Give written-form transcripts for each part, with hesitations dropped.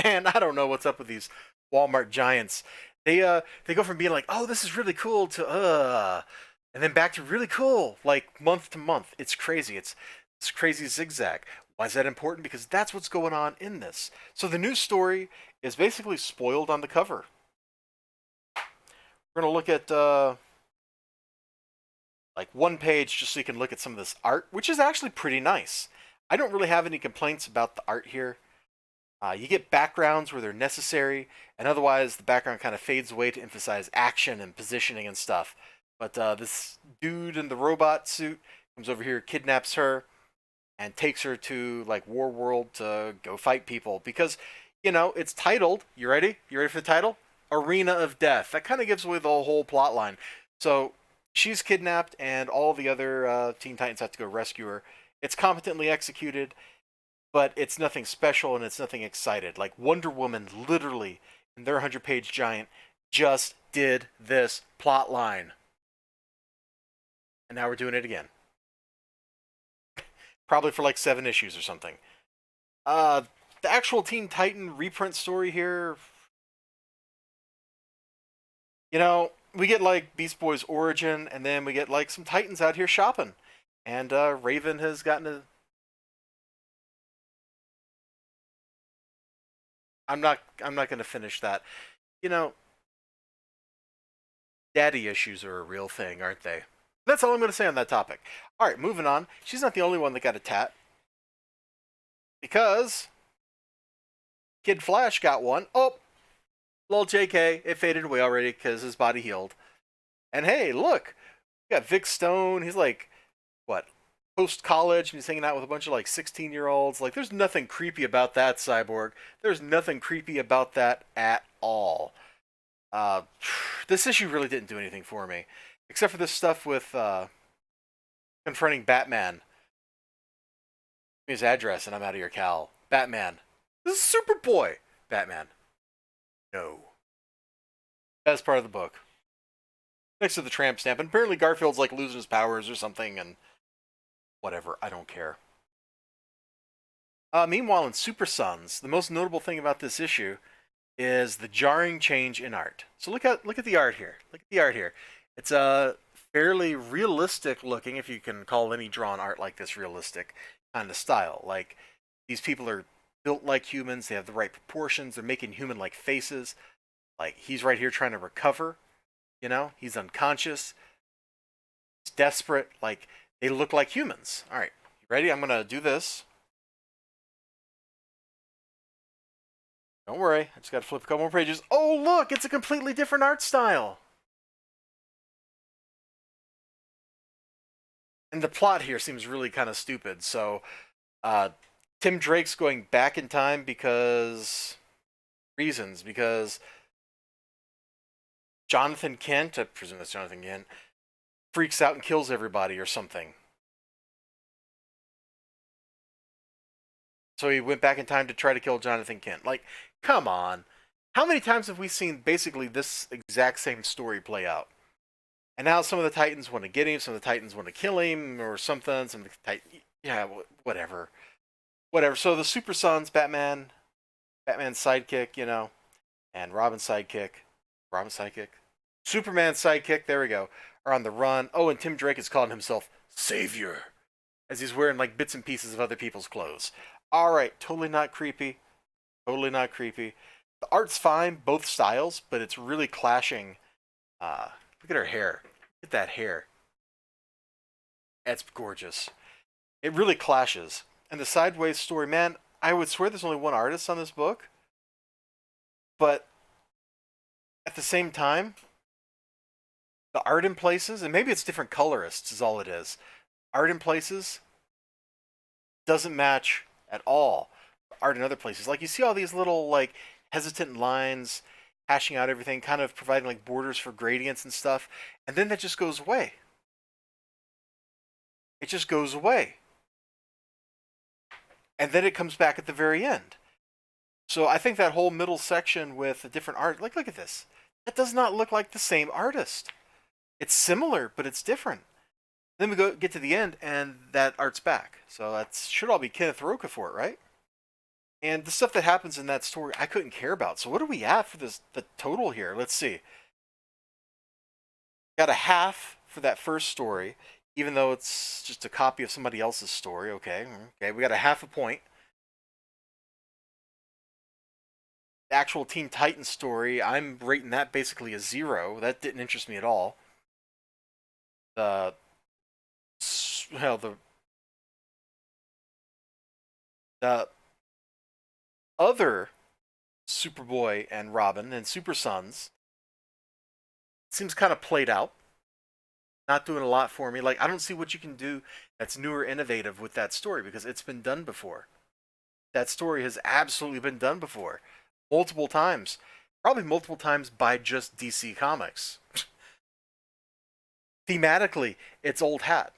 Man, I don't know what's up with these Walmart giants. They go from being like, oh, this is really cool to and then back to really cool, like month to month. It's crazy. It's crazy zigzag. Why is that important? Because that's what's going on in this. So the news story is basically spoiled on the cover. We're gonna look at like one page just so you can look at some of this art, which is actually pretty nice. I don't really have any complaints about the art here. You get backgrounds where they're necessary, and otherwise the background kind of fades away to emphasize action and positioning and stuff. But this dude in the robot suit comes over here, kidnaps her, and takes her to like War World to go fight people because, it's titled. You ready? You ready for the title? Arena of Death. That kind of gives away the whole plot line. So she's kidnapped, and all the other Teen Titans have to go rescue her. It's competently executed, but it's nothing special and it's nothing excited. Like Wonder Woman, literally, in their 100-page giant, just did this plot line. And now we're doing it again. Probably for like 7 issues or something. The actual Teen Titan reprint story here, we get like Beast Boy's origin, and then we get like some Titans out here shopping. And Raven has gotten a. I'm not going to finish that. You know, daddy issues are a real thing, aren't they? That's all I'm going to say on that topic. All right, moving on. She's not the only one that got a tat because Kid Flash got one. Oh, little JK, it faded away already because his body healed. And hey, look, we got Vic Stone. He's like, what, post college, and he's hanging out with a bunch of like 16-year-olds. Like, there's nothing creepy about that, Cyborg. There's nothing creepy about that at all. Uh, this issue really didn't do anything for me, except for this stuff with confronting Batman. Give me his address, and I'm out of your Cal. Batman, this is Superboy. Batman, no. Best part of the book. Next to the tramp stamp, and apparently Garfield's like losing his powers or something, and whatever. I don't care. Meanwhile, in Super Sons, the most notable thing about this issue is the jarring change in art. So look at the art here. Look at the art here. It's a fairly realistic looking, if you can call any drawn art like this realistic, kind of style. Like, these people are built like humans. They have the right proportions. They're making human-like faces. Like, he's right here trying to recover. He's unconscious. He's desperate. Like, they look like humans. All right, you ready? I'm gonna do this. Don't worry, I just gotta flip a couple more pages. Oh, look, it's a completely different art style. And the plot here seems really kind of stupid. So, uh, Tim Drake's going back in time because Jonathan Kent, I presume that's Jonathan Kent, freaks out and kills everybody or something. So he went back in time to try to kill Jonathan Kent. Like, come on. How many times have we seen basically this exact same story play out? And now some of the Titans want to get him, some of the Titans want to kill him, or something. Some of the Titans, yeah, whatever, whatever. So the Super Sons, Batman's sidekick, and Robin's sidekick, Superman's sidekick. There we go. Are on the run. Oh, and Tim Drake is calling himself Savior as he's wearing like bits and pieces of other people's clothes. All right, totally not creepy. Totally not creepy. The art's fine, both styles, but it's really clashing. Look at her hair. Look at that hair. It's gorgeous. It really clashes. And the sideways story, man, I would swear there's only one artist on this book, but at the same time, the art in places, and maybe it's different colorists, is all it is. Art in places doesn't match at all art in other places. Like, you see all these little like hesitant lines hashing out everything, kind of providing like borders for gradients and stuff, and then that just goes away. It just goes away. And then it comes back at the very end. So I think that whole middle section with the different art, like, look at this. That does not look like the same artist. It's similar, but it's different. Then we get to the end, and that art's back. So that should all be Kenneth Roca for it, right? And the stuff that happens in that story, I couldn't care about. So what do we have for the total here? Let's see. Got a half for that first story, even though it's just a copy of somebody else's story. Okay, okay, we got a half a point. The actual Teen Titans story, I'm rating that basically a 0. That didn't interest me at all. The well, the other Superboy and Robin and Super Sons seems kind of played out. Not doing a lot for me. Like, I don't see what you can do that's new or innovative with that story because it's been done before. That story has absolutely been done before. Multiple times. Probably multiple times by just DC Comics. Thematically, it's old hat.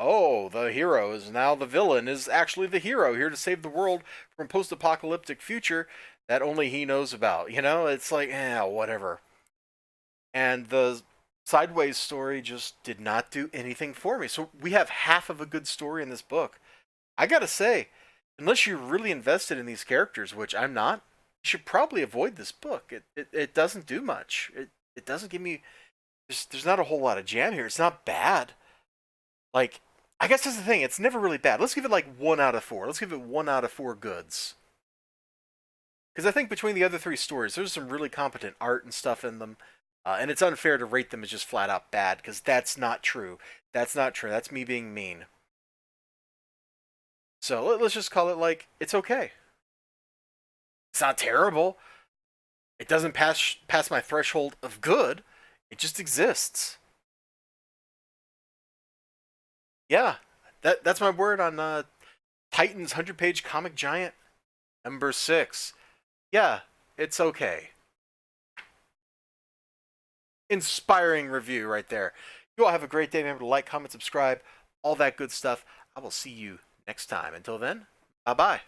Oh, the hero is now the villain, is actually the hero, here to save the world from post-apocalyptic future that only he knows about. You know, it's like, whatever. And the Sideways story just did not do anything for me. So we have half of a good story in this book. I gotta say, unless you're really invested in these characters, which I'm not, you should probably avoid this book. It doesn't do much. It doesn't give me. There's not a whole lot of jam here. It's not bad. Like, I guess that's the thing. It's never really bad. Let's give it like 1 out of 4. Let's give it 1 out of 4 goods. Because I think between the other 3 stories, there's some really competent art and stuff in them. And it's unfair to rate them as just flat out bad, because that's not true. That's not true. That's me being mean. So let's just call it like, it's okay. It's not terrible. It doesn't pass my threshold of good. It just exists. Yeah, that's my word on Titans 100-page comic giant number 6. Yeah, it's okay. Inspiring review right there. You all have a great day. Remember to like, comment, subscribe, all that good stuff. I will see you next time. Until then, bye bye.